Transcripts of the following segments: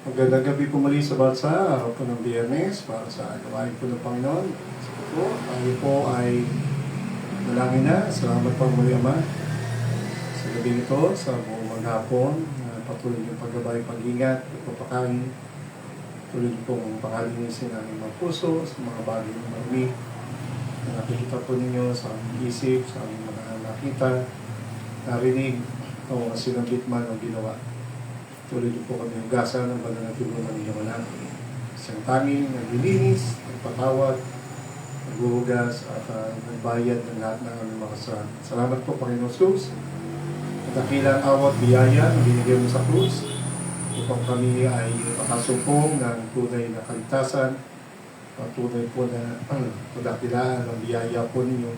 Magandang gabi po muli sa bansa, araw po ng Biyernes, para sa gawain po ng Panginoon. So, tayo po ay dalangin na. Salamat po muli, Ama, sa gabi ito, sa buong maghapon, patuloy yung paggabay, pag-ingat, pagpapakain, tuloy pong pakalinisin ng aming mga puso, sa mga bagay ng marami, na nakikita po ninyo sa aming isip, sa aming mga nakita, narinig, o sinabit man o ginawa. Tuloy din po kami hugasan ng banal na tulunan ng Iyawanan. Isang tanging naglilinis, nagpatawad, naghuhugas at nagbayad ng lahat ng aming mga kasalanan. Salamat po, Panginoon Jesus. At dakilang awat biyaya na binigyan mo sa krus upang kami ay makasumpong ng tunay na kaligtasan at tunay po na padakilaan ng biyaya po ninyo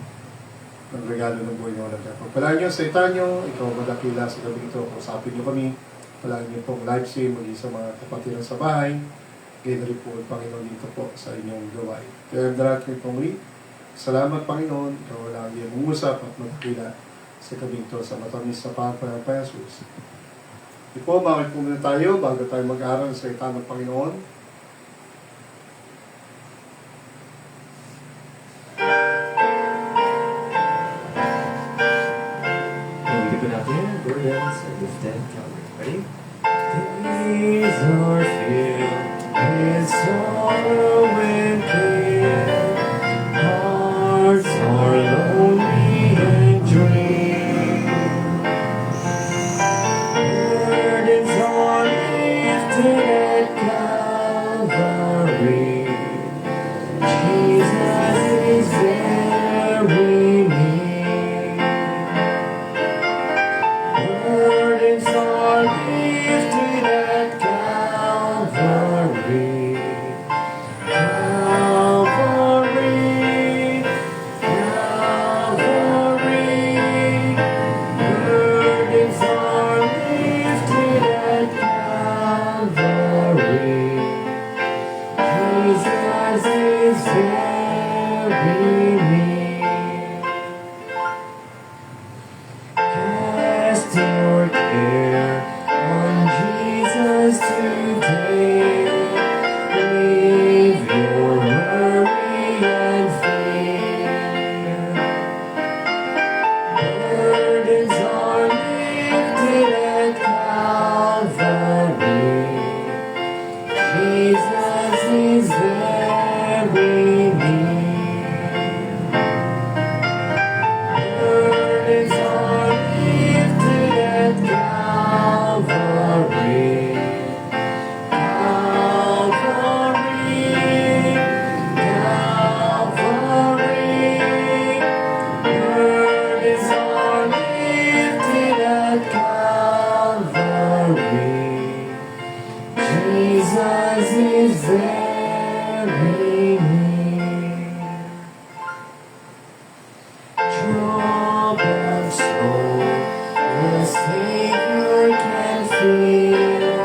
ng regalo ng buhay na walang kapag. Palahan niyo sa itanyo, ikaw madakila sa gabi ito, kausapin niyo kami. Palagi niyo pong live stream maging sa mga kapatiran sa bahay. Ganyan rin po ang Panginoon dito po sa inyong gawain. Kaya darat kayo pong ulit. Salamat, Panginoon. Ikaw lagi ang umusap at magkakila sa gabi ito sa matamis sa pangalan ng Jesus. Di po, bakit po muna tayo bago tayo mag-aaral sa salita ng Panginoon. Nandito po natin yung burdens of the dead Calvary. Ready? These are filled with sorrow and pain. Hearts are lonely and drained. Burdens are lifted at Calvary. Jesus is very near. Burdens are lifted at Calvary. Calvary, Calvary. Burdens are lifted at Calvary. Jesus is very near. Cast your care on Jesus today. Leave your worry and fear. Burdens are lifted at Calvary. Jesus is very near. Burdens are lifted at Calvary. Calvary, Calvary. Burdens are lifted at Calvary. Jesus is very near. Troubled soul, the Savior can feel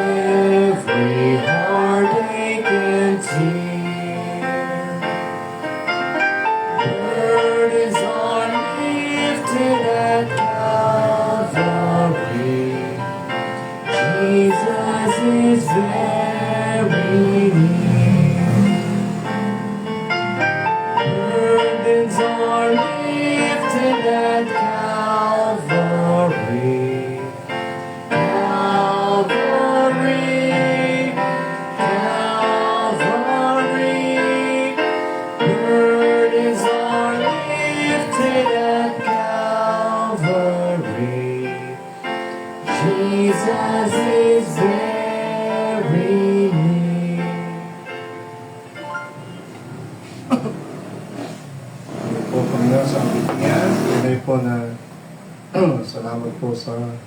every heartache and tear. Burdens are lifted at Calvary. Jesus is very near. Burdens are lifted at Calvary. Calvary, Calvary. Burdens are lifted at Calvary. Jesus is very near. Po, Panginoon, sa aming tingin. Tunay po na salamat po sa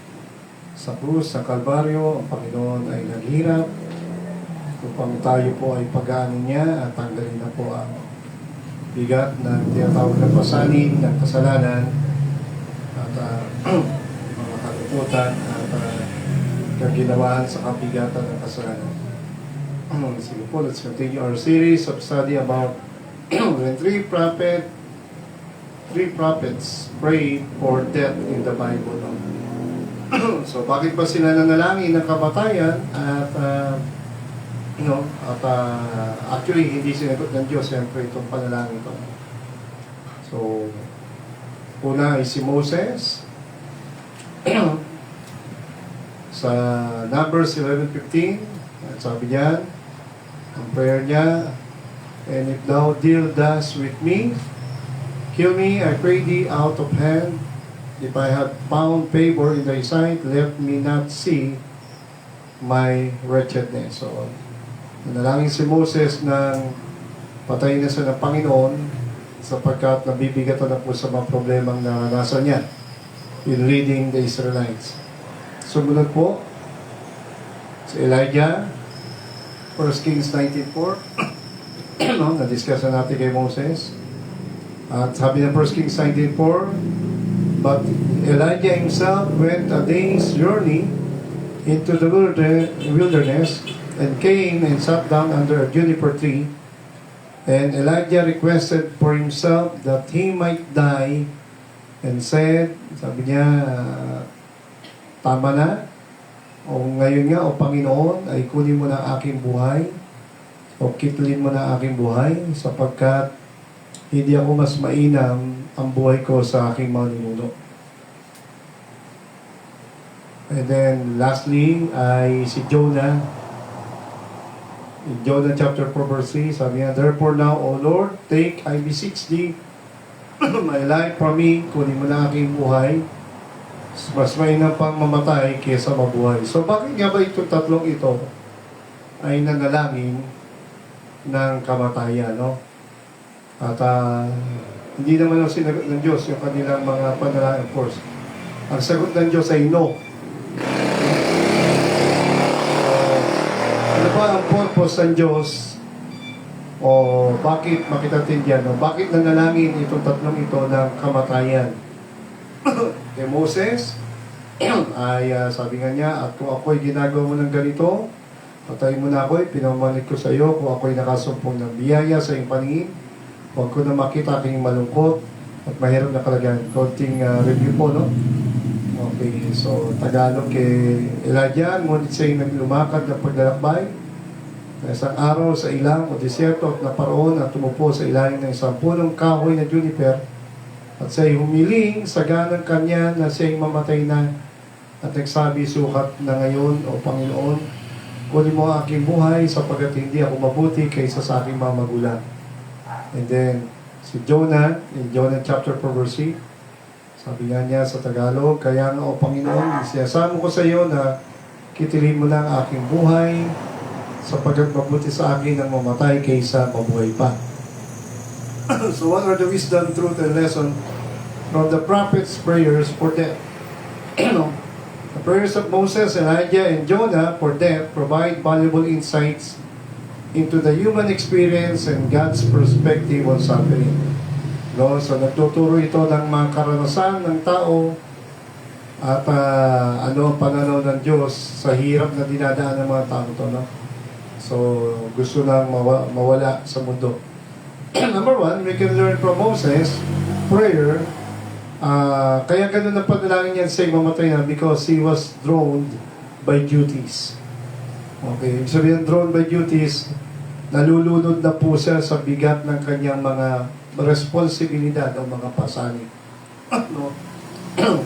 krus, sa Kalbaryo. Ang Panginoon ay naghirap upang tayo po ay pagaanin niya at tanggalin na po ang bigat na tinatawag na pasanin ng kasalanan at mga kalungkutan at kaginawaan sa kabigatan ng kasalanan. Sige po, let's continue our series of study about when three prophets prayed for death in the Bible. So, bakit ba sila nanalangin ng kamatayan at actually hindi sinagot ng Diyos siyempre itong panalangin ito. So, una ay si Moses sa Numbers 11:15, at sabi niya, ang prayer niya, and if thou deal thus with me, kill me, I pray thee, out of hand. If I have found favor in thy sight, let me not see my wretchedness. So, nanalangin si Moses ng patayin na siya ng Panginoon sapagkat nabibigatan na po sa mga problemang naranasan niya in leading the Israelites. Sumunod po, si Elijah, 1 Kings 19:4. No, na-discuss na natin kay Moses. At sabi ng 1 Kings 19:4, but Elijah himself went a day's journey into the wilderness and came and sat down under a juniper tree. And Elijah requested for himself that he might die and said, sabi niya, tama na, o ngayon nga, o Panginoon, ay kunin mo na ang aking buhay, o kitlin mo na ang aking buhay, sapagkat hindi ako mas mainam ang buhay ko sa aking mga ninuno. And then, lastly, ay si Jonah. In Jonah chapter 4 verse 3, sabi niya, therefore now, O Lord, take, I beseech thee, my life from me, kunin mo na aking buhay, mas mainam pang mamatay kaysa mabuhay. So, bakit nga ba itong tatlong ito ay nanalangin ng kamatayan, no? At hindi naman ang sinagot ng Diyos yung kanilang mga panalangin, of course. Ang sagot ng Diyos ay no. Ano ba ang purpose ng Diyos? O bakit makitatindihan? No? Bakit nanalangin itong tatlong ito ng kamatayan? Kay Moses, ay sabi nga niya, at kung ako'y ginagawa mo ng ganito, patayin mo na ako'y, pinamalit ko sa iyo, kung ako'y nakasumpong ng biyaya sa iyong paningin, huwag ko na makita aking malungkot at mahirap na kalagayan. Konting review po, no? Okay, so Tagalog kay Elijah, ngunit siya'y naglumakad na paglalakbay na isang araw sa ilang o desierto at naparoon at tumupo sa ilalim ng isang punong kahoy na juniper at siya'y humiling sa ganang kanya na siya'y mamatay na at nagsabi, sukat na ngayon o Panginoon, kunin mo ang aking buhay sapagkat hindi ako mabuti kaysa sa aking mga magulang. And then, si Jonah, in Jonah chapter 4 verse 8, sabi nga niya sa Tagalog, kaya nga o Panginoon, isiyasamo ko sa iyo na kitilin mo lang ang aking buhay sapagkat mabuti sa akin ang mamatay kaysa mabuhay pa. So what are the wisdom, truth, and lesson from the prophets' prayers for death? The prayers of Moses, Elijah, and Jonah for death provide valuable insights into the human experience and God's perspective on suffering. No? So nagtuturo ito ng mga karanasan ng tao at ano ang pananaw ng Diyos sa hirap na dinadaan ng mga tao ito. No? So gusto nang mawala sa mundo. Number one, we can learn from Moses prayer. Kaya ganun na panalangin yan sa mamatay na because he was drawn by duties. Okay, ibig sabihin drawn by duties, nalulunod na po siya sa bigat ng kanyang mga responsibilidad o mga pasanin. No?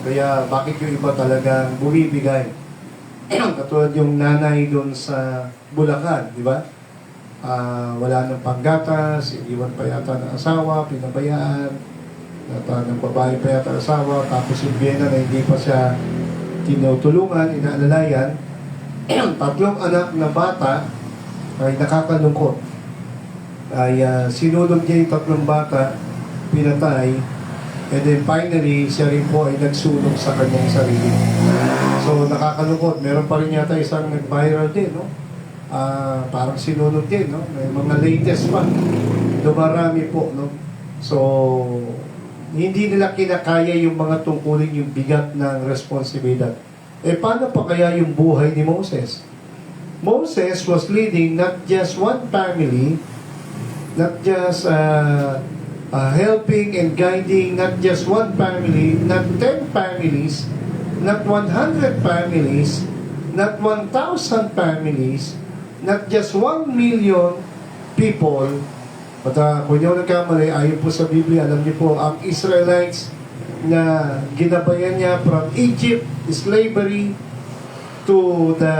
Kaya bakit yung iba talagang bumibigay? Katulad yung nanay doon sa Bulacan, di ba? Wala nang panggatas, iwan pa yata ng asawa, pinabayaan, ng babae pa yata asawa, tapos yung biyena na hindi pa siya tinutulungan, inaalalayan. Tatlong anak na bata ay nakakalungkot. Ay sinulog niya yung tatlong bata, pinatay, and then finally, siya rin po ay nagsunog sa kanyang sarili. So nakakalungkot. Meron pa rin yata isang nag-viral din, no? Parang sinunod din, no? May mga latest pa. Dumarami po, no? So, hindi nila kinakaya yung mga tungkulin, yung bigat ng responsibilidad. Paano pa kaya yung buhay ni Moses? Moses was leading not just one family, not just helping and guiding not just one family, not 10 families, not 100 families, not 1,000 families, not just 1 million people. At kung hindi ako nagkamali, ayon po sa Biblia, alam niyo po, ang Israelites na ginabayan niya from Egypt, slavery, to the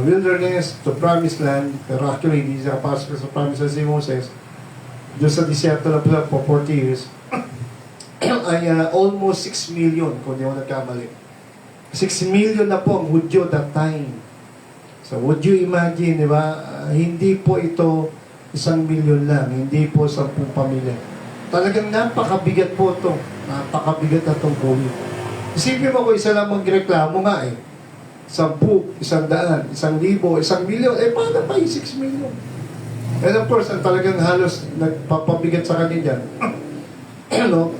wilderness, to promised land. Pero actually, hindi siya kapasok sa promised land si Moses. Doon sa disyerto na pala po 40 years, ay almost 6 million, kung hindi ako nagkamali. 6 million na po ang Hudyo that time. So, would you imagine, di ba? Hindi po ito 1 million lang, hindi po 10 pamilya. Talagang napakabigat po ito. Napakabigat na itong COVID. Isipin mo ko, isa lang magreklamo nga eh. 10, 100, 1,000, 1 million, paano pa yung 6 million? And of course, ang talagang halos nagpapabigat sa kanila ano,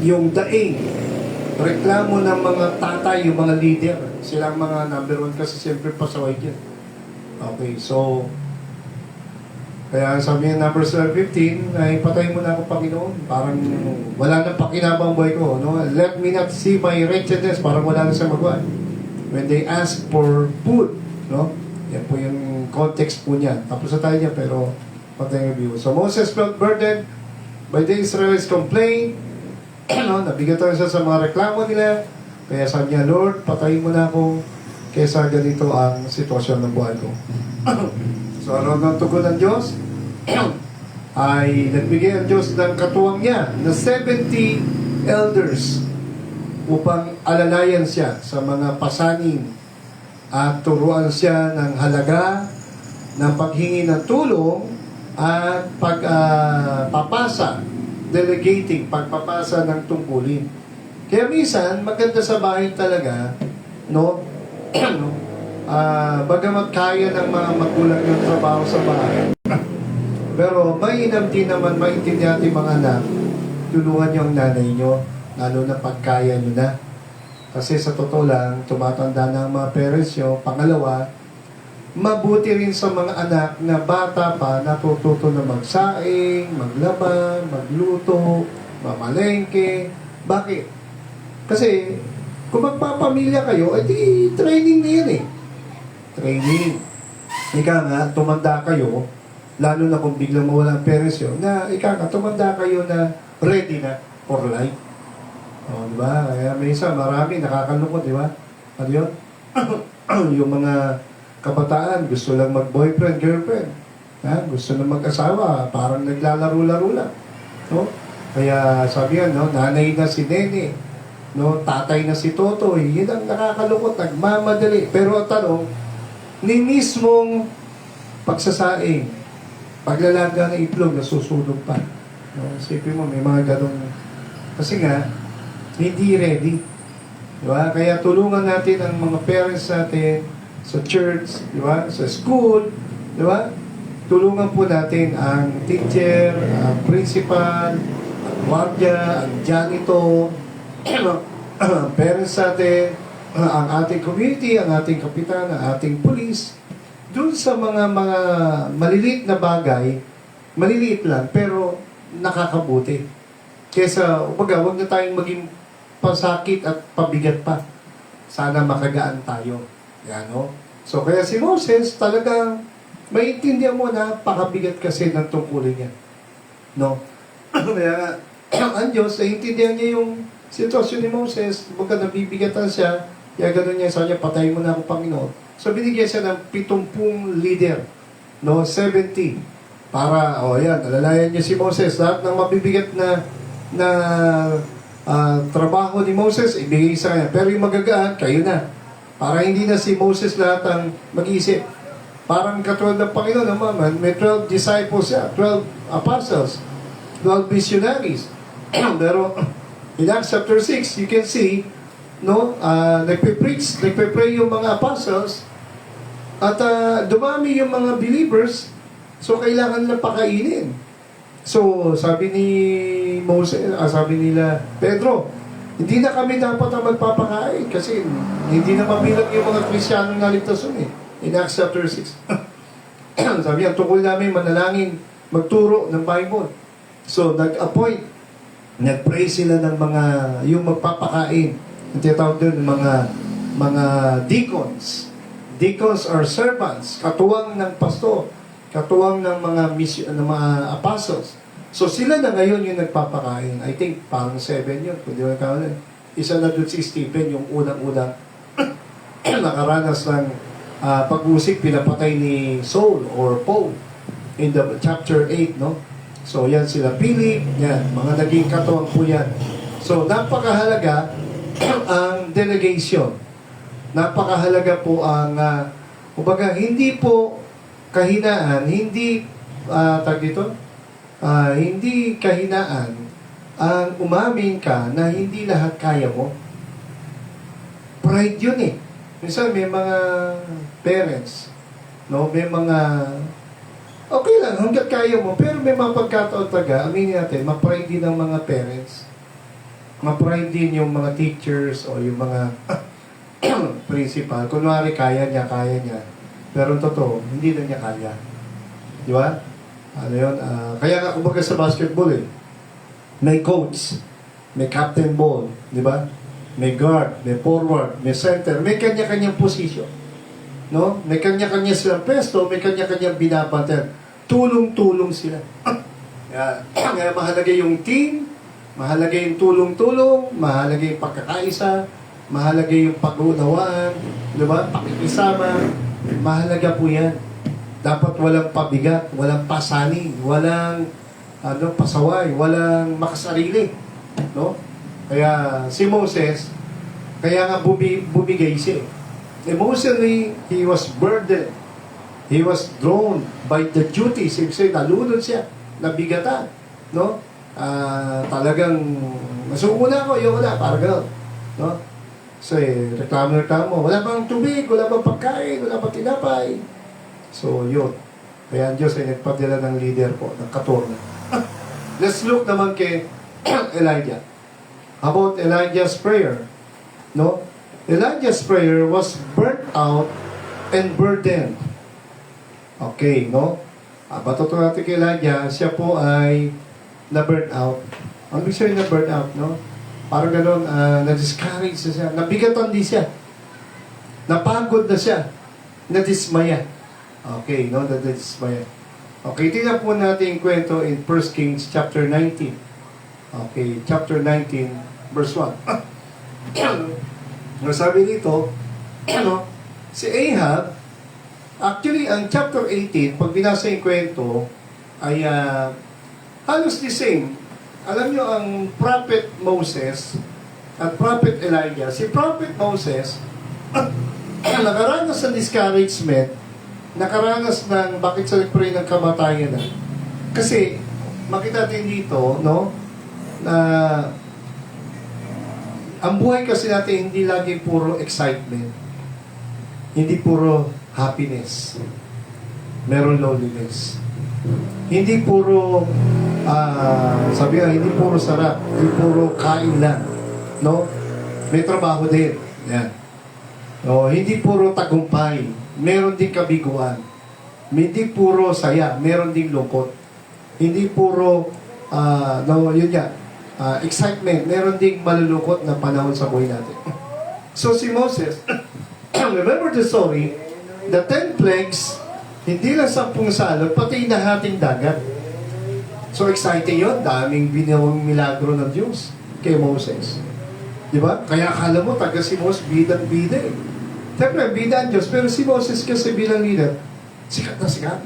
yung daing, reklamo ng mga tatay, yung mga leader, silang mga number 1 kasi siyempre pasaway dyan. Okay, so, kaya sabi niya number 15, ay patay mo na ako, Panginoon. Parang wala nang pakinabang buhay ko. No? Let me not see my wretchedness. Parang wala na siya magawa. When they ask for food, no? Yan po yung context po niya. Tapos na tayo niya, pero patay review. So Moses felt burdened by the Israelites complaint. No? Nabigatan siya sa mga reklamo nila. Kaya sabi niya, Lord, patayin mo na ako kaysa ganito ang sitwasyon ng buhay ko. So ano ang tugon ng Diyos? Ay nagbigay ang Diyos ng katuwang niya na 70 elders upang alalayan siya sa mga pasanin at turuan siya ng halaga ng paghingi ng tulong at pagpapasa, delegating, pagpapasa ng tungkulin. Kaya minsan, maganda sa bahay talaga, no? Bagamat kaya ng mga magulang yung trabaho sa bahay. Pero mainam din naman, maintindihan din mga anak, tulungan niyo ang nanay niyo, lalo na pagkaya niyo na. Kasi sa totoo lang, tumatanda na ang mga parents niyo. Pangalawa, mabuti rin sa mga anak na bata pa, natututo na magsaing, maglaba, magluto, mamalengke. Bakit? Kasi, kung magpapamilya kayo, edi training na yan eh. Training. Ika nga, tumanda kayo, lalo na kung biglang mawala ang parents yun, na ika nga, tumanda kayo na ready na for life. O, diba? Kaya minsan, marami nakakalungkot, diba? Ano yun? Yung mga kabataan, gusto lang mag-boyfriend, girlfriend. Ha? Gusto na mag-asawa, parang naglalaro-laro lang. No? Kaya sabi yan, no? Nanay na si Nene, no? Tatay na si Totoy, yun ang nakakalungkot, nagmamadali. Pero ang tanong, ni mismong pagsasaing, paglalaga ng itlog, nasusunog pa. No? Isipin mo, may mga ganong, kasi nga, hindi ready. Diba? Kaya tulungan natin ang mga parents natin sa church, diba? Sa school, diba? Tulungan po natin ang teacher, ang principal, ang guardia, ang janitor, ang parents natin, ang ating community, ang ating kapitan, ang ating police. Doon sa mga maliliit na bagay, maliliit lang, pero nakakabuti. Kesa, umaga, huwag na tayong maging pasakit at pabigat pa. Sana makagaan tayo. Yan, no? So, kaya si Moses, talagang maintindihan mo na pakabigat kasi ng tungkulin niya. No? Kaya, ang Diyos, naiintindihan niya yung sitwasyon ni Moses. Baga nabibigatan siya, kaya gano'n niya sa kanya, patayin mo na ako, Panginoon. So, binigyan siya ng 70 leader. No? 70. Para, yan, alalayan niya si Moses. Lahat ng mabibigat na trabaho ni Moses, ibigay sa kanya. Pero yung magagaan, kayo na. Para hindi na si Moses lahat ang mag-iisip. Parang katulad ng Panginoon naman, may 12 disciples siya, 12 apostles, 12 missionaries. Pero in Acts chapter 6, you can see, no, nagpe-preach, nagpe-pray yung mga apostles, at dumami yung mga believers, so kailangan na pakainin. So, sabi ni Moses, sabi nila, Pedro, hindi na kami dapat ang magpapakain kasi hindi na mabilang yung mga Kristiyanong naligtas eh. In Acts chapter 6. Sabi yan, tungkol namin manalangin, magturo ng Bible. So, nag-appoint, nag-pray sila ng mga, yung magpapakain. Ang tinatawag doon, mga deacons. Deacons are servants, katuwang ng pastor, katuwang ng ng mga apostles. So sila na ngayon yung nagpapakain. I think parang 7 yun, kung di ba kawalan. Isa na doon si Stephen, yung unang-unang nakaranas ng pag-usik, pinapatay ni Saul or Paul in the chapter 8, no? So yan sila Philip, yan, mga naging katuwang po yan. So napakahalaga ang delegation. Napakahalaga po ang kumbaga, hindi po kahinaan, hindi hindi kahinaan ang umamin ka na hindi lahat kaya mo. Pride yun eh. Minsan may mga parents, no, may mga okay lang hangga't kaya mo, pero may mga pagkataon aminin natin, ma-pride din ang mga parents. Ma-pride din yung mga teachers o yung mga principal. Kunwari kaya niya. Pero totoo, hindi na niya kaya. Di ba? Ano yun? Kaya nga kumbaga sa basketball may coach, may captain ball, di ba? May guard, may forward, may center, may kanya-kanyang position. No? May kanya-kanya silang pesto, may kanya-kanyang binabantayan. Tulong-tulong sila. Kaya mahalaga yung team, mahalaga yung tulong-tulong, mahalaga yung pagkakaisa, mahalaga yung pag-uunawaan, di ba? Pakikisama, mahalaga po yan. Dapat walang pabigat, walang pasaning, walang pasaway, walang makasarili. No? Kaya si Moses, kaya nga bumigay siya. Emotionally, he was burdened. He was drawn by the duties. Ibig sabihin, nalunod siya, nabigatan. No? Talagang, masuko na ako, yung wala, parang gano'n. No? So, reklamo, wala bang tubig, wala bang pagkain, wala bang tinapay. So, yun. Kaya ang Diyos ay nagpadala ng leader po, ng katurna. Let's look naman kay Elijah. How about Elijah's prayer? No? Elijah's prayer was burnt out and burdened. Okay, no? Batuto natin kay Elijah, siya po ay na-burn out. Ang ibig sabihin na-burn out, no? Parang gano'n, na-discourage na siya. Nabigatan din siya. Napagod na siya. Na-dismaya. Okay, no? Na-dismaya. Okay, tingnan po natin yung kwento in 1 Kings chapter 19. Okay, chapter 19, verse 1. Sabi dito, si Ahab, actually, ang chapter 18, pag binasa yung kwento, ay halos the same. Alam nyo, ang prophet Moses at prophet Elijah, si prophet Moses, nakaranas ng discouragement, nakaranas ng bakit sa nagpray ng kamatayan na. Kasi, makita natin dito, no, na ang buhay kasi natin hindi lagi puro excitement. Hindi puro happiness. Meron loneliness. Hindi puro sabi nga, hindi puro sarap, hindi puro kain lang. No? May trabaho din. Yan. No, hindi puro tagumpay. Meron din kabiguan. Hindi puro saya. Meron din lungkot. Hindi puro excitement. Meron ding malulungkot na panahon sa buhay natin. So si Moses, remember the story, the 10 plagues, hindi lang 10 salot, pati nahating dagat. So exciting yun. Daming binawang milagro ng Diyos kay Moses. Di ba? Kaya akala mo, taga si Moses, bidang-bida eh. Siyempre, bida ang Diyos. Pero si Moses kasi bilang leader, sikat na sikat.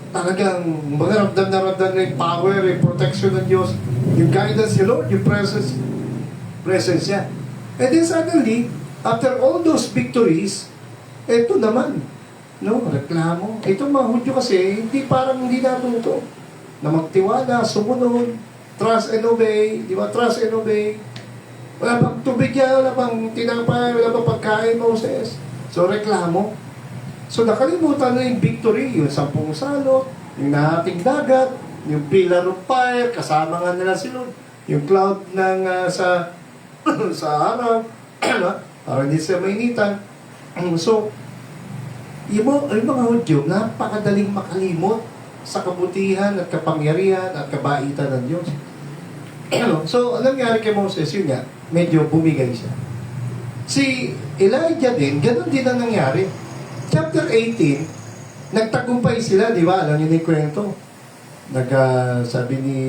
Talagang ramdam na yung power, yung protection ng Diyos, yung guidance ni Lord, yung presence niya. And then suddenly, after all those victories, eto naman, no, reklamo. Itong mga Hudyo kasi, hindi natuto na magtiwala, sumunod, trust and obey, di ba? Trust and obey. Wala pang tubig yan, wala pang tinapay, wala pang pagkain, Moses. So, reklamo. So, nakalimutan na yung victory, yung 10 salot, yung nahating dagat, yung pillar of fire, kasama nga nila si Lord, yung cloud ng sa araw, para hindi siya mainitan. So, yung mga Hudyo, napakadaling makalimot sa kabutihan at kapangyarihan at kabaitan ng Diyos. So, anong nangyari kay Moses? Yun nga, medyo bumigay siya. Si Elijah din, ganun din ang nangyari. Chapter 18, nagtagumpay sila, di ba? Alam niyo ni kwento. Sabi ni,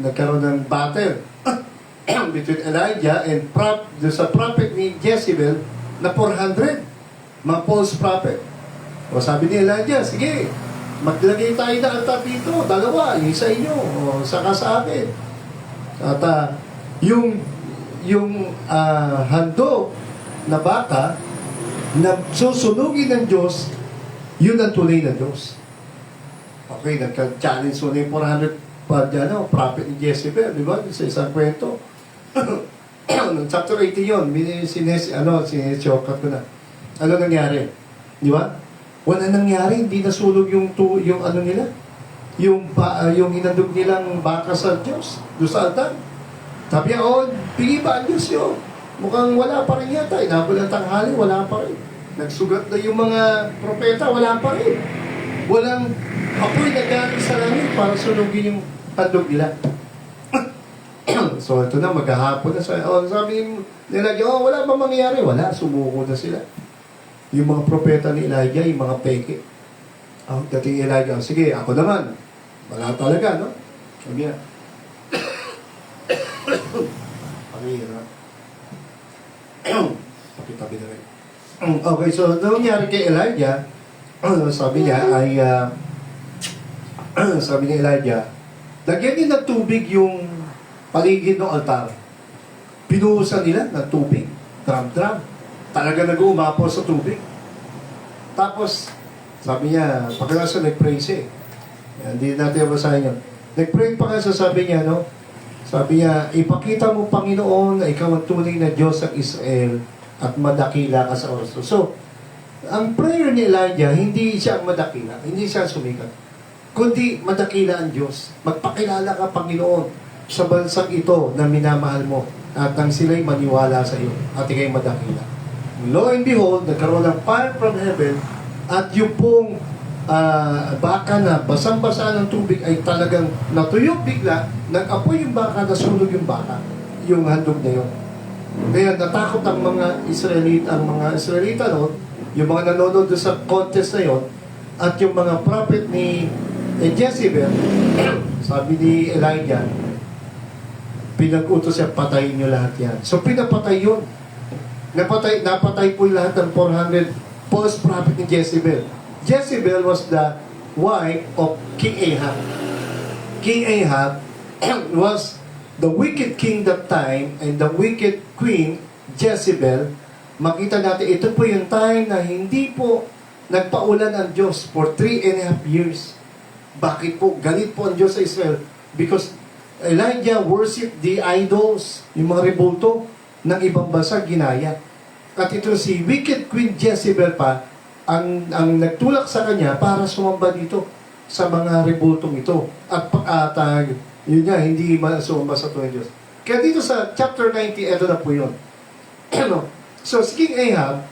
nagkaroon ng battle between Elijah and sa prophet ni Jezebel na 400, mga false prophet. O sabi ni Elijah, sige, maglagay tayo na altar dito, dalawa, yung sa inyo, o saka sa akin. At yung handog na baka na susunugin ng Diyos, yun ang tunay na Diyos. Okay, nagka-challenge mo na yung 400 prophet ni Jezebel, di ba? Sa isang kwento. Chapter 18 yun, sinesyokat ko na. Ano nangyari? Di ba? Wala nangyari, hindi nasulog yung ano nila, yung hinandog nilang baka sa Diyos, doon sa altar. Sabi niya, pili ba ang Diyos yun? Mukhang wala pa rin yata. Inabot ang tanghali, wala pa rin. Nagsugat na yung mga propeta, wala pa rin. Walang apoy na galing sa langit para sunugin yung handog nila. So ito na, maghahapon na. Sabi nila, wala ba mangyayari? Wala, sumuko na sila. Yung mga propeta ni Elijah, yung mga peke. Ang dating Elijah, sige, ako naman. Wala talaga, no? Sabi niya, pamira. Pakitabi na rin. Okay, so nangyari kay Elijah, sabi niya ay, sabi ni Elijah, lagyan niyo ng tubig yung paligid ng altar. Pinuhusan nila ng tubig. Drum. Talaga nag-uumapaw sa tubig. Tapos, sabi niya, pagkakasa nag-pray siya. Hindi natin basahin yun. Nag-pray pa kasi sabi niya, no? Sabi niya, ipakita mo, Panginoon, na ikaw ang tunay na Diyos ng Israel at madakila ka sa oras. So, ang prayer ni Elijah, hindi siya madakila, hindi siya sumikat, kundi madakila ang Diyos. Magpakilala ka, Panginoon, sa bansang ito na minamahal mo at nang sila'y maniwala sa iyo at ikay madakila. Lo and behold, nagkaroon ng fire from heaven at yung pong baka na basang-basa ng tubig ay talagang natuyok bigla, nag-apoy yung baka, nasunog yung baka, yung handog na yun. Kaya natakot ang mga Israelita noon, yung mga nanonood sa contest na yun, at yung mga prophet ni Jezebel, sabi ni Elijah, pinag-utos siya, patayin nyo lahat yan. So pinapatay yun. Napatay po yung lahat ng 400 false prophet ni Jezebel. Jezebel was the wife of King Ahab. King Ahab was the wicked king that time, and the wicked queen, Jezebel. Makita natin, ito po yung time na hindi po nagpaulan ang Diyos for 3.5 years. Bakit po? Galit po ang Diyos sa Israel. Because Elijah worshiped the idols, yung mga rebulto ng ibang bansa ginaya. At ito si wicked queen Jezebel pa, ang nagtulak sa kanya para sumamba dito sa mga rebultong ito. At yun nga, hindi sumamba sa tuwing Diyos. Kaya dito sa chapter 90, ito na po yun. So, si King Ahab,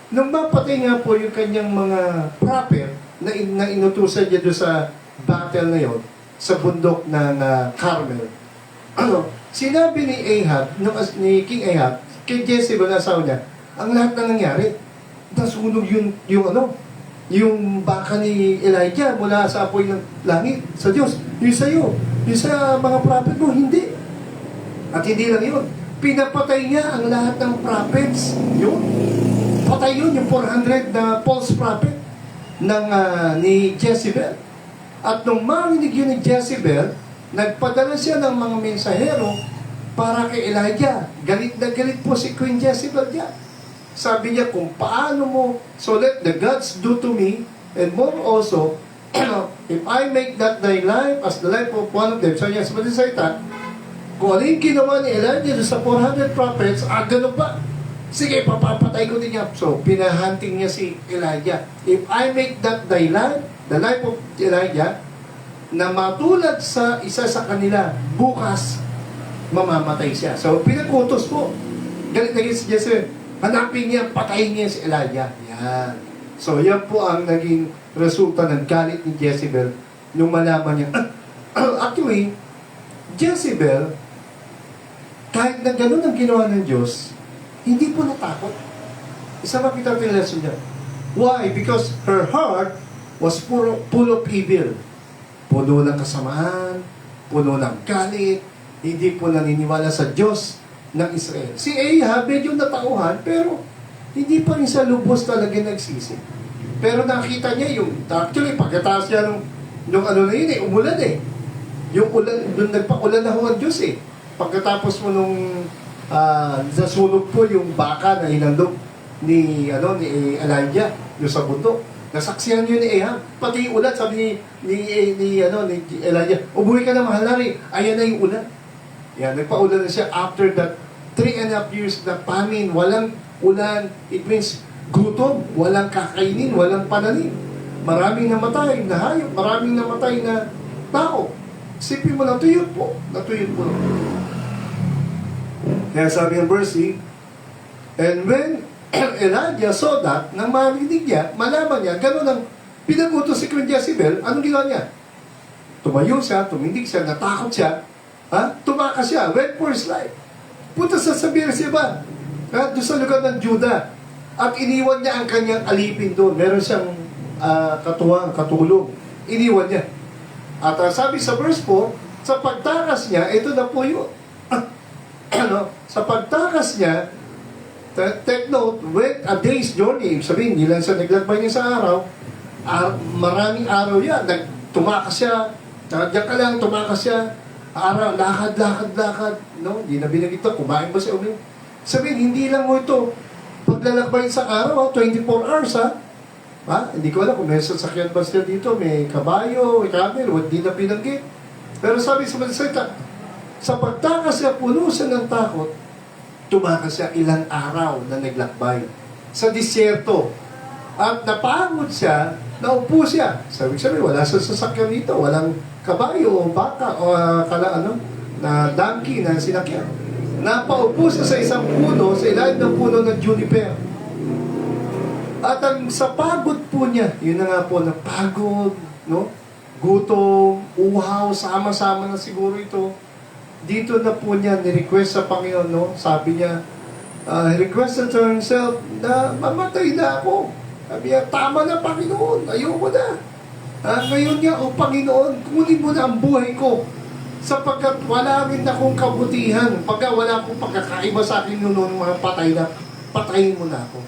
nung mapatay nga po yung kanyang mga prophet na inutusan niya doon sa battle na yun, sa bundok ng Carmel, sinabi ni Ahab, ni King Ahab, kay Jezebel na asawa niya, ang lahat na nangyari, nasunog yung baka ni Elijah mula sa apoy ng langit, sa Diyos. Yung sa iyo, yung sa mga prophet mo, hindi. At hindi lang yun, pinapatay niya ang lahat ng prophets. Yun. Patay yun, yung 400 na false prophet ni Jezebel. At nung marinig yun ni Jezebel, nagpadala siya ng mga mensahero para kay Elijah. Galit na galit po si Queen Jezebel niya. Sabi niya, kung paano mo, so let the gods do to me, and more also, if I make that thy life as the life of one of them. So niya, sa malisalita, kung ano yung ginawa ni Elijah sa 400 prophets, ganun ba? Sige, papapatay ko din niya. So, pinahunting niya si Elijah. If I make that thy life, the life of Elijah, na matulad sa isa sa kanila, bukas, mamamatay siya. So, pinag-utos po. Galit na si Jezebel. Hanapin niya, patayin niya si Elijah. Yan. So, yan po ang naging resulta ng galit ni Jezebel nung malaman niya. Actually, Jezebel, kahit na gano'n ang ginawa ng Diyos, hindi po natakot. Isa pa kita yung lesson niya. Why? Because her heart was full of evil. Puno ng kasamaan, puno ng galit, hindi po naniniwala sa Diyos ng Israel. Si Ahab, medyo natauhan, pero hindi pa rin sa lubos talaga nagsisi. Pero nakita niya yung, actually, pagkatapos niya nung ano na yun umulan Yung ulan, doon nagpa-ulan na ho ang Diyos Pagkatapos mo nung nasunog po yung baka na hinandog ni Elijah, yung sa bundok. Nasaksihan yun ni Ahab. Pati yung ulan, sabi ni Elijah, umuwi ka na mahal na rin. Ayan na yung ulan. Yan, nagpa-ulan na siya after that 3.5 years na famine, walang ulan. It means gutom, walang kakainin, walang pananim. Maraming namatay na hayop, maraming namatay na tao. Isipin mo, natuyot po. Kaya sabi ng verse 8, and when Elijah saw that, nang marinig niya, malaman niya, gano'n ang pinag-utos si Queen Jezebel, anong ginawa niya? Tumayo siya, tumindig siya, natakot siya, tumakas siya, went for his life. Punta sa Beersheba, doon sa lugar ng Judah, at iniwan niya ang kanyang alipin doon. Meron siyang katulong. Iniwan niya. At sabi sa verse 4, sa pagtakas niya, ito na po yun. Sa pagtakas niya, take note, went a day's journey. Sabihin, hindi lang siya naglakbay niya sa araw. Maraming araw yan. Tumakas siya. Diyan ka lang, tumakas siya. Araw, lakad. No? Hindi na binagit ito. Kumain ba siya? Sabihin, hindi lang mo ito. Paglalakbay sa araw, 24 hours, Hindi ko alam kung may sasakyan ba siya dito. May kabayo, may camel, hindi na binanggit. Pero sabi sa Masalita, sa pagtakas siya, puno siya ng takot, tumakas siya ilang araw na naglakbay sa disyerto. At napagod siya, naupo siya. Sabi wala sa sasakyan dito, walang kabayo o baka o na donkey na sinakyan. Napaupo siya sa isang puno, sa ilalim ng puno ng juniper. At sa pagod po niya, yun na nga po, napagod, no? Gutom, uhaw, sama-sama na siguro ito. Dito na po niya ni-request sa Panginoon, no? Sabi niya, he requested to himself na mamatay na ako. Sabi niya, tama na Panginoon, ayoko na. Ngayon niya, Panginoon, kunin mo na ang buhay ko. Sapagkat wala rin akong kabutihan. Pagka wala akong pagkakaiba sa akin noon, mga patayin mo na ako.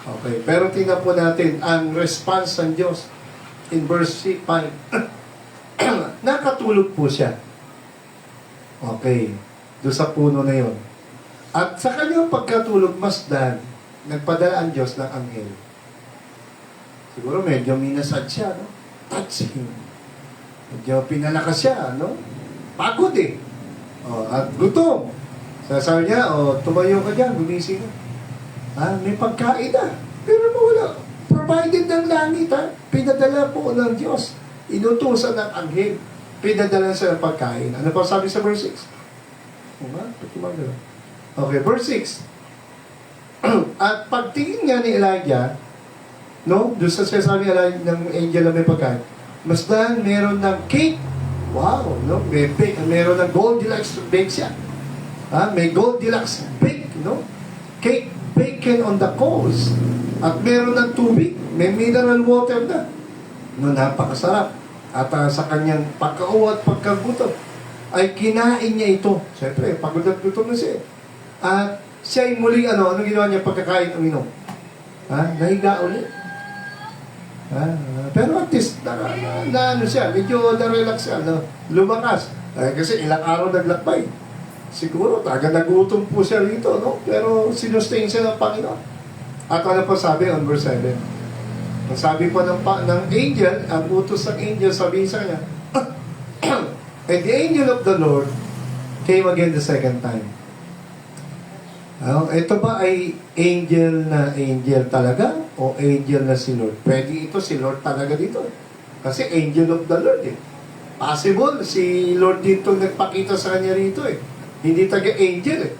Okay, pero tingnan po natin ang response ng Diyos in verse 5. Nakatulog po siya. Okay, doon sa puno na yon. At sa kanyang pagkatulog, masdan, nagpadala ang Diyos ng anghel. Siguro medyo minasad siya, no? Touch him. Medyo pinalakas siya, no? Pagod at gutom. Sabi niya, tumayo ka dyan, gumising ka. May pagkain na. Pero wala. Provided ng langit, pinadala po ng Diyos. Inutusan ng anghel. Pinadala siya ng pagkain. Ano pa sabi sa verse 6? Okay, verse 6. At pagtingin nga ni Elijah, no? Doon sa sinasabi ng angel na may pagkain, masdan meron ng cake. Wow, no? May bake. Meron ng Goldilocks bake siya. May Goldilocks bake, no? Cake bacon on the coals. At meron ng tubig. May mineral water na. No, napakasarap. At sa kanyang pagkauwa at pagkagutom, ay kinain niya ito. Siyempre, pagod at gutom na siya. At siya ay muling anong ginawa niya pagkakain uminom? Nahiga ulit. Pero at least, siya, medyo na-relax siya, lumakas. Kasi ilang araw naglakbay. Siguro, taga nagutom po siya rito, no? Pero sinustain siya ng Panginoon. At ano pa sabi on verse 7? Ang sabi po ng angel, ang utos ng angel, sabi sa kanya, and the angel of the Lord came again the second time. Ito ba ay angel na angel talaga? O angel na si Lord? Pwede ito si Lord talaga dito. Kasi angel of the Lord Possible, si Lord dito nagpakita sa kanya rito Hindi taga-angel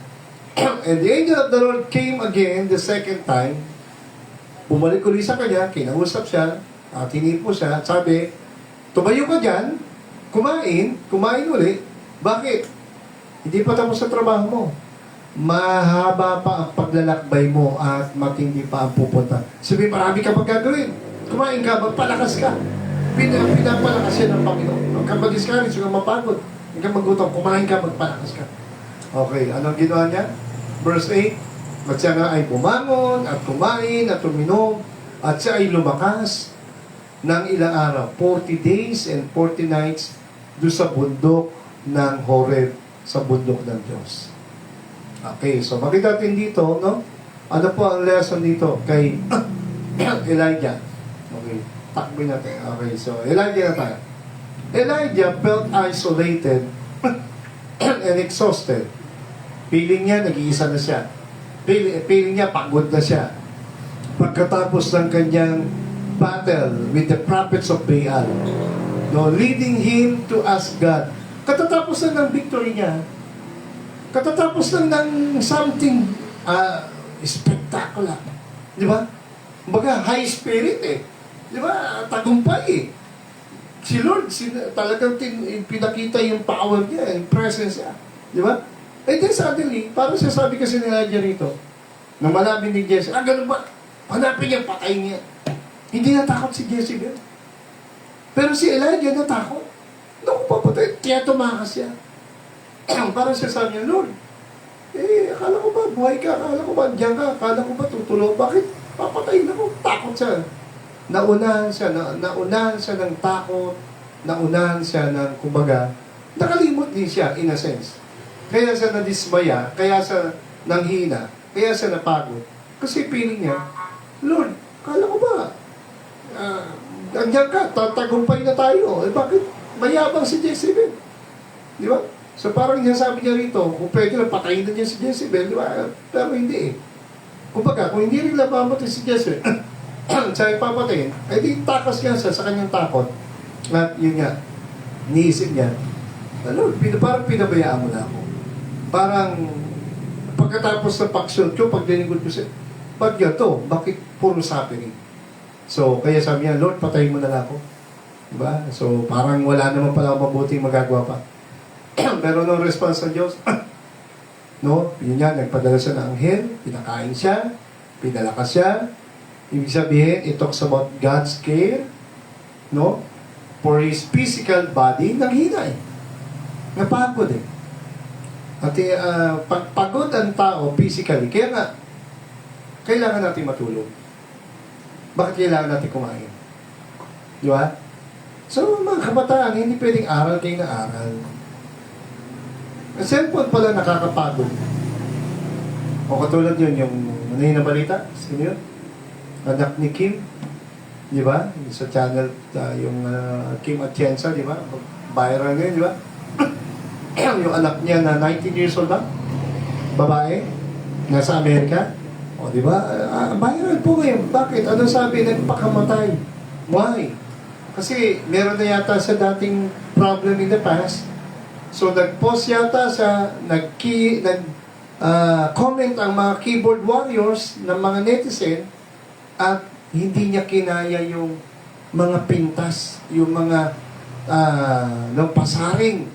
And the angel of the Lord came again the second time. Bumalik ulit sa kanya, kinausap siya, tinipo siya, at sabi, tumayo ka dyan, kumain ulit. Bakit? Hindi pa tapos sa trabaho mo. mahaba pa ang paglalakbay mo at matindi pa ang pupunta. Sabi, marami ka pang gagawin. Kumain ka, magpalakas ka. Pinapalakas yan ng Panginoon. Huwag kang mag-discourage, huwag kang mapagod. Huwag kang magutom. Kumain ka, magpalakas ka. Okay, anong ginawa niya? Verse 8, at siya nga ay bumangon, at kumain, at uminom, at siya ay lumakas ng ilang araw. 40 days and 40 nights doon sa bundok ng Horeb, sa bundok ng Diyos. Okay, so makita natin dito, no? Ano po ang lesson dito kay Elijah? Okay, takboy natin. Okay, so Elijah na tayo. Elijah felt isolated and exhausted. Feeling niya, nag-iisa na siya. Feeling niya, pagod na siya. Pagkatapos ng kanyang battle with the prophets of Baal, no, leading him to ask God. Katatapos na ng victory niya, katatapos lang ng something spectacular. Di ba? Kumbaga, high spirit eh. Di ba? Tagumpay eh. Si Lord, talagang pinakita yung power niya, yung presence niya. Di ba? And then suddenly, parang sasabi kasi ni Elijah rito, nung malapit ni Jesse, ganun ba? Hanapin niya, patay niya. Hindi natakot si Jezebel. Pero si Elijah natakot. Naku, papatay. Kaya tumakas siya. Parang siya sabi niya, Lord, akala ko ba buhay ka? Akala ko ba diyan ka? Akala ko ba tutulog? Bakit papatayin ako? Takot siya. Naunahan siya ng takot, naunahan siya ng, kumbaga, nakalimot din siya, in a sense. Kaya siya nadismaya, kaya siya nanghina, kaya siya napagod. Kasi feeling niya, Lord, akala ko ba, andiyan ka, tatagumpay na tayo. Bakit mayabang si Jezebel? Di ba? So parang sabi niya rito, kung pwede lang patayin na niya si Jezebel, di ba? Pero hindi eh. Kumbaga, kung hindi rin lang mamatay si Jezebel, siya ipapatayin, eh di takas niya sa kanyang takot. At yun nga, niisip niya, Lord, parang pinabayaan mo na ako. Parang, pagkatapos ng paksyon ko, pag dinigod ko siya, ba't to? Bakit puro suffering? So, kaya sabi niya, Lord, patayin mo na lang ako. Diba? So, parang wala naman pala mabuting magagawa pa. Pero nung response ng Diyos, no, yun yan, nagpadala siya ng anghel, pinakain siya, pinalakas siya. Ibig sabihin, it talks about God's care, no, for his physical body, nanghina eh. Napagod eh. At pagpagod ang tao physically, kaya nga, kailangan natin matulog. Bakit kailangan natin kumain? Di ba? So, mga kabataan, hindi pwedeng aral kayo na aral. Ang cellphone pala nakakapagod. O katulad yun, yung na balita, sino yun? Anak ni Kim, di ba? Sa channel, yung Kim Atienza, di ba? Viral ngayon, di ba? Yung anak niya na 19 years old ba? Babae, nasa Amerika. O, di ba? Viral po ngayon. Bakit? Ano sabi? Nagpakamatay. Why? Kasi meron na yata sa dating problem in the past. So, nag-post yata sa, comment ang mga keyboard warriors ng mga netizen at hindi niya kinaya yung mga pintas, yung mga ng pasaring,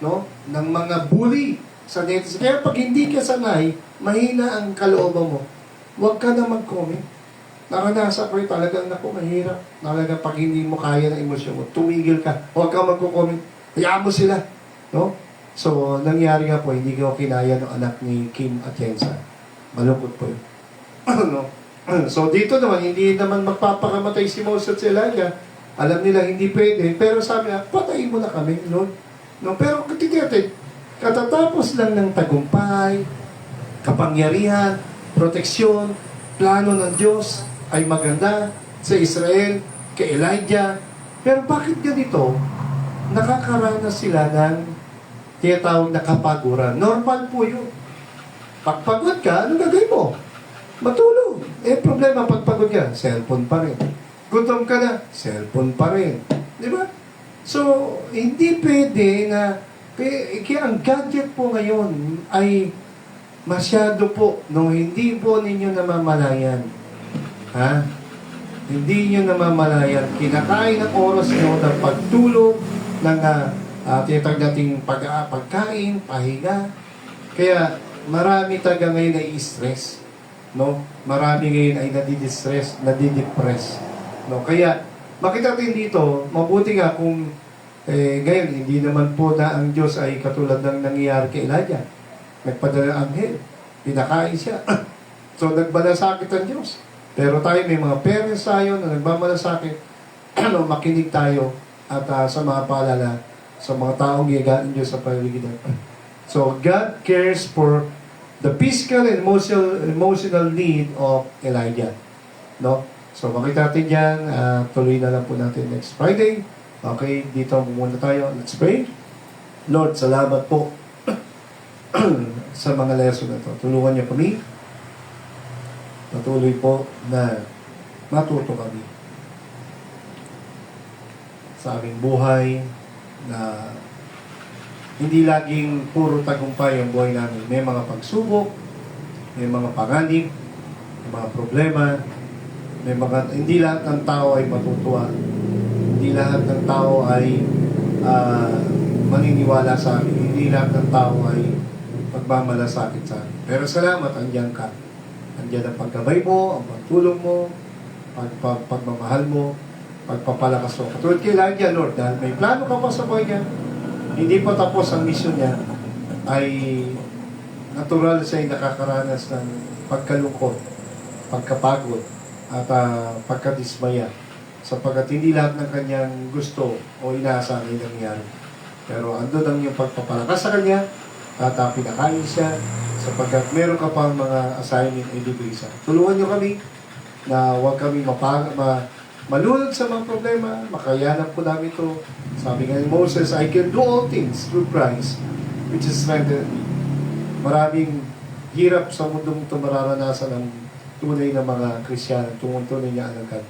no? Ng mga bully sa netizen. Kaya pag hindi ka sanay, mahina ang kalooban mo. Huwag ka na mag-comment. Nakanasa ko talagang naku, mahirap. Talagang pag hindi mo kaya ng emosyon mo, tumigil ka. Huwag ka mag-comment. Hayaan mo sila. No? So, nangyari nga po, hindi ko kinaya ng anak ni Kim Atienza. Malungkot po yun. No? So, dito naman, hindi naman magpapakamatay si Moses at si Elijah. Alam nila, hindi pwede. Pero sabi na, patayin mo na kami, Lord. No? Pero, katigatin, katatapos lang ng tagumpay, kapangyarihan, proteksyon, plano ng Diyos ay maganda sa Israel, kay Elijah. Pero bakit ganito? Nakakaranas sila ng tinatawag na kapaguran. Normal po yun. Pagpagod ka, ano gagawin mo? Matulog. Problema pagpagod ka, cellphone pa rin. Gutom ka na, cellphone pa rin. Di ba? So, hindi pwede na, kaya ang gadget po ngayon ay masyado po, hindi po ninyo namamalayan. Ha? Hindi nyo namamalayan. Kinakain ng oras nyo ng pagtulog, ng tinatag nating pagkain, pahinga. Kaya, marami taga ngayon ay stress, no? Marami ngayon ay nadidistress, nadidepress, no? Kaya, makita natin dito, mabuti nga kung ngayon, hindi naman po na ang Diyos ay katulad ng nangyayari kay Elijah. Nagpadala ng anghel, pinakain siya. So, nagmalasakit ang Diyos. Pero tayo, may mga parents tayo na nagmamalasakit, ano, makinig tayo at sa mga paalala sa mga taong gigaan ng Diyos sa paligid. So, God cares for the physical and emotional need of Elijah. No? So, makita natin yan. Tuloy na lang po natin next Friday. Okay, dito muna tayo. Let's pray. Lord, salamat po sa mga lesson na ito. Tulungan niyo kami. Patuloy po na matuto kami sa aming buhay na hindi laging puro tagumpay ang buhay namin. May mga pagsubok, may mga panganib, may mga problema, may mga, hindi lahat ng tao ay matutuwa. Hindi lahat ng tao ay maniniwala sa amin. Hindi lahat ng tao ay pagmamalasakit sa amin. Pero salamat, andyan ka. Andyan ang paggabay mo, ang pagtulong mo, pagmamahal mo, pagpapalakas mo. Katulad kay Elijah, Lord, dahil may plano ka pa sa buhay niya, hindi pa tapos ang mission niya, ay natural siya'y nakakaranas ng pagkalungkot, pagkapagod, at pagkadismaya. Sapagkat hindi lahat ng kanyang gusto o inaasahan ay nangyari. Pero andun ang iyong pagpapalakas sa kanya, at pinakain siya, sapagkat meron ka pang mga assignment ay librisa. Tulungan niyo kami na huwag kami malunod sa mga problema, makayanan po namin ito. Sabi nga ni Moses, I can do all things through Christ, which is strengthened me. Maraming hirap sa mundong ito mararanasan ng tunay na mga Kristiyan, tunay niya alagad.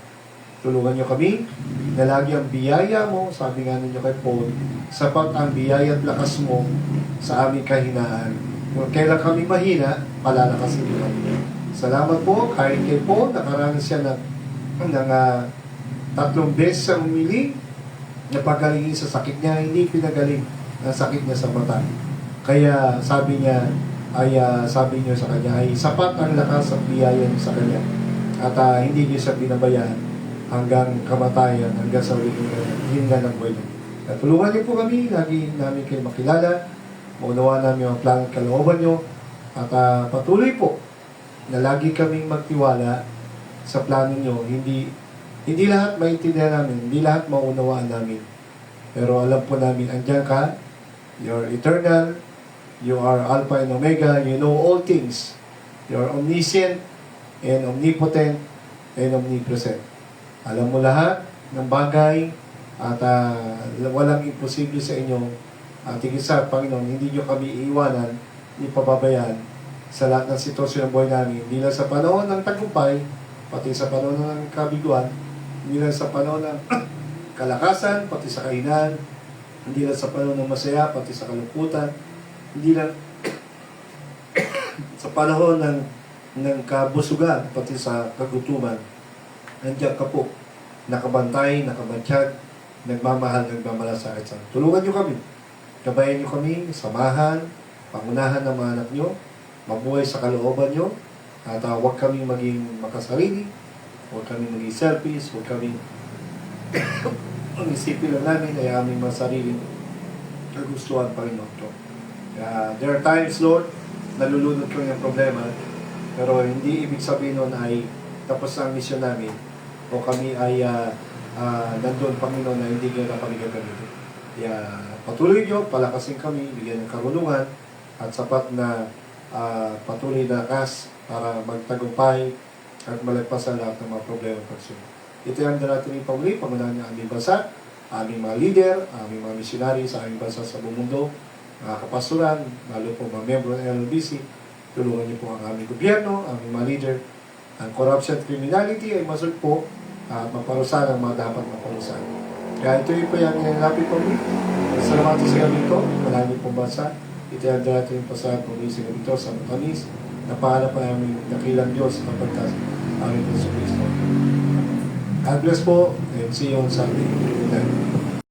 Tulungan niyo kami na lagi ang biyaya mo, sabi nga ninyo kay Paul, sapat ang biyaya at lakas mo sa aming kahinaan. Kung kailan kami mahina, palalakasin niyo kami. Salamat po, kahit kay Paul, nakaranas siya ng 3 beses ang umiling, napagalingin sa sakit niya, hindi pinagaling ang sakit niya sa mata. Kaya sabi niya, sabi niyo sa kanya, ay sapat ang lakas at biyaya niyo sa kanya. At hindi niyo siya binabayaan hanggang kamatayan, hanggang sa ulit hinga ng buhay. At tulungan niyo po kami, lagi namin kayo makilala, maunawaan namin ang plano at kalooban niyo, at patuloy po na lagi kaming magtiwala sa plano niyo. Hindi lahat maintindihan namin, hindi lahat maunawaan namin. Pero alam po namin, andyan ka, you're eternal, you are Alpha and Omega, you know all things. You're omniscient and omnipotent and omnipresent. Alam mo lahat ng bagay at walang imposible sa inyo. At higit sa Panginoon, hindi nyo kami iiwanan, hindi pababayaan sa lahat ng sitwasyon ng buhay namin. Hindi lang sa panahon ng tagumpay, pati sa panahon ng kabiguan, hindi lang sa panahon ng kalakasan, pati sa kahinaan, hindi lang sa panahon ng masaya, pati sa kalungkutan, hindi lang sa panahon ng kabusugan, pati sa kagutuman. Nandiyan ka po, nakabantay, nakabantyag, nagmamahal, nagmamalasakit sa amin. Tulungan niyo kami. Gabayan niyo kami, samahan, pangunahan ng mga anak niyo, mabuhay sa kalooban niyo, at huwag kami maging makasarili, huwag kami maging selfish, huwag kami ang isipin lang namin ay aming mga sariling kagustuhan, Panginoon to. There are times, Lord, nalulunod kami ng problema, pero hindi ibig sabihin nun ay tapos ang misyon namin o kami ay nandun, Panginoon, na hindi nyo na kami gagamitin. Kaya patuloy nyo, palakasin kami, bigyan ng karunungan at sapat na patuloy na lakas para magtagumpay at malagpasan lahat ng mga problema at pagsunod. Ito yung natin yung pamuli, pangunahan ng aming bansa, aming mga leader, aming mga missionary sa aming bansa sa buong mundo, mga kapastoran, lalo po mga membro ng LLBC, tulungan niyo po ang aming gobyerno, aming mga leader. Ang corruption at criminality ay masugpo at maparusahan ang mga dapat maparusahan. Kaya ito yung po yung nilapit po mo. Salamat sa gabi ito, maraming pong bansa. Ito yung natin yung pasahan po sa gabi ito sa Matamis, na pahala pa namin nakilang Diyos kapag aming Kristo. God bless po and see you on Sunday. Good night.